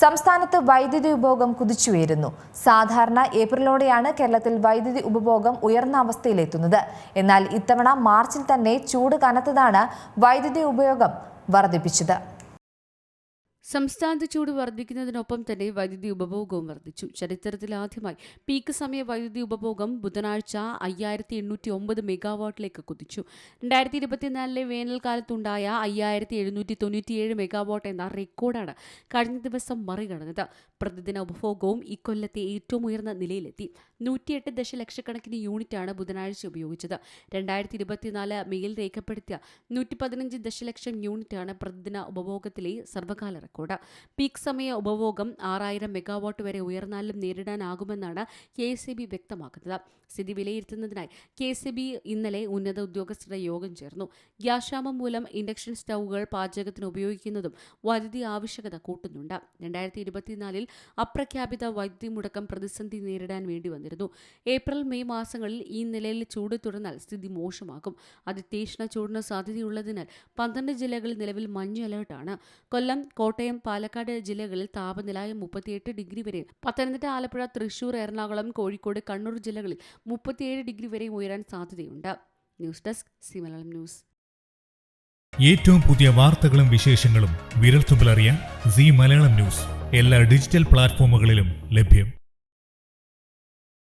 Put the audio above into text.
സംസ്ഥാനത്ത് വൈദ്യുതി ഉപഭോഗം കുതിച്ചുയരുന്നു. സാധാരണ ഏപ്രിലോടെയാണ് കേരളത്തിൽ വൈദ്യുതി ഉപഭോഗം ഉയർന്ന അവസ്ഥയിലെത്തുന്നത്. എന്നാൽ ഇത്തവണ മാർച്ചിൽ തന്നെ ചൂട് കനത്തതാണ് വൈദ്യുതി ഉപയോഗം വർദ്ധിപ്പിച്ചത്. സംസ്ഥാനത്ത് ചൂട് വർദ്ധിക്കുന്നതിനൊപ്പം തന്നെ വൈദ്യുതി ഉപഭോഗവും വർദ്ധിച്ചു. ചരിത്രത്തിലാദ്യമായി പീക്ക് സമയ വൈദ്യുതി ഉപഭോഗം ബുധനാഴ്ച 5809 മെഗാവാട്ടിലേക്ക് കുതിച്ചു. 2024 വേനൽക്കാലത്തുണ്ടായ 5797 മെഗാവാട്ട് എന്ന റെക്കോർഡാണ് കഴിഞ്ഞ ദിവസം മറികടന്നത്. പ്രതിദിന ഉപഭോഗവും ഇക്കൊല്ലത്തെ ഏറ്റവും ഉയർന്ന നിലയിലെത്തി. 108 ദശലക്ഷക്കണക്കിന് യൂണിറ്റാണ് ബുധനാഴ്ച ഉപയോഗിച്ചത്. 2024 മെയിൽ രേഖപ്പെടുത്തിയ 115 ദശലക്ഷം യൂണിറ്റാണ് പ്രതിദിന ഉപഭോഗത്തിലെ സർവ്വകാല റെക്കോർഡ്. പീക്ക് സമയ ഉപഭോഗം 6000 മെഗാവാട്ട് വരെ ഉയർന്നാലും നേരിടാനാകുമെന്നാണ് KSEB വ്യക്തമാക്കുന്നത്. സ്ഥിതി വിലയിരുത്തുന്നതിനായി KSEB ഇന്നലെ ഉന്നത ഉദ്യോഗസ്ഥരുടെ യോഗം ചേർന്നു. ഗ്യാസ് ക്ഷാമം മൂലം ഇൻഡക്ഷൻ സ്റ്റൗകൾ പാചകത്തിന് ഉപയോഗിക്കുന്നതും വൈദ്യുതി ആവശ്യകത കൂട്ടുന്നുണ്ട്. 2024 അപ്രഖ്യാപിത വൈദ്യുതി മുടക്കം പ്രതിസന്ധി നേരിടാൻ വേണ്ടി വന്നിരുന്നു. ഏപ്രിൽ മെയ് മാസങ്ങളിൽ ഈ നിലയിൽ ചൂട് തുടർന്നാൽ സ്ഥിതി മോശമാകും. അതിതീക്ഷ്ണ ചൂടിന് സാധ്യതയുള്ളതിനാൽ 12 ജില്ലകളിൽ നിലവിൽ മഞ്ഞ അലർട്ടാണ്. കൊല്ലം, കോട്ടയം, പാലക്കാട് ജില്ലകളിൽ താപനില 38 ഡിഗ്രി വരെ, പത്തനംതിട്ട, ആലപ്പുഴ, തൃശൂർ, എറണാകുളം, കോഴിക്കോട്, കണ്ണൂർ ജില്ലകളിൽ 37 ഡിഗ്രി വരെ ഉയരാൻ സാധ്യതയുണ്ട്. News desk C Malayalam news. ഏറ്റവും പുതിയ വാർത്തകളും വിശേഷങ്ങളും വിരൽത്തുമ്പിലറിയാൻ സി മലയാളം ന്യൂസ് എല്ലാ ഡിജിറ്റൽ പ്ലാറ്റ്ഫോമുകളിലും ലഭ്യം.